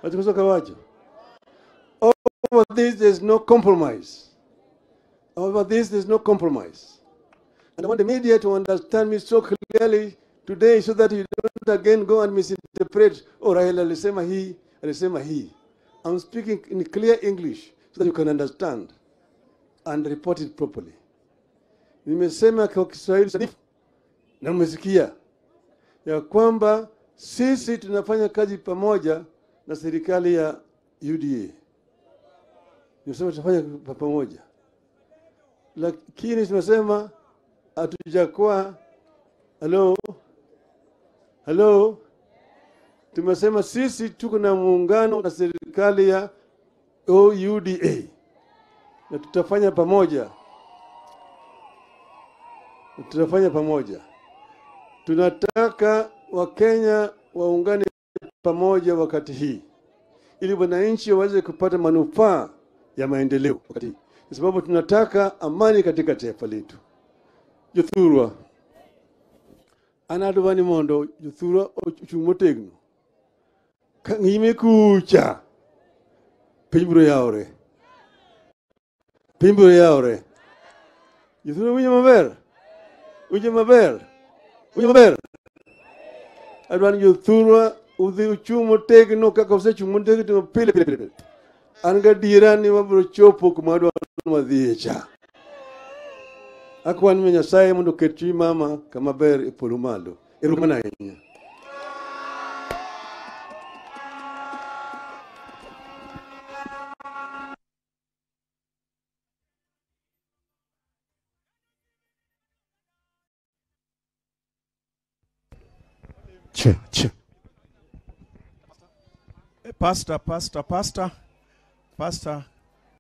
Watukusoka wacho. Over this, there's no compromise. Over this, there's no compromise. And I want the media to understand me so clearly today so that you don't again go and misinterpret, oh, Raila alisema hii, alisema hii. I'm speaking in clear English so that you can understand and report it properly. Nimesema kwa Kiswahili sanifu na mmesikia ya kwamba sisi tunafanya kazi pamoja na serikali ya UDA. Nimesema tunafanya pamoja. Lakini tunasema hatujakuwa hello tumesema sisi tuko na muungano na serikali ya UDA na tutafanya pamoja. Tunataka Wakenya waungane pamoja wakati hii ili wananchi waweze kupata manufaa ya maendeleo wakati hii, kwa sababu tunataka amani katika taifa letu. Jothurwa anadwani mondo Jothurwa ochumotegno ngime kucha pimbro yaore Jothurwa winjo maber adwani Jothurwa udhi uchumo tegno kaka osechung tegno pile an gadiera ni wabiro chopo kuma adwani wadhiye cha. Akwan mi Nyasaye mondo oket mama kama ber e polo malo. Erokamano ahinya. Che. Pastor.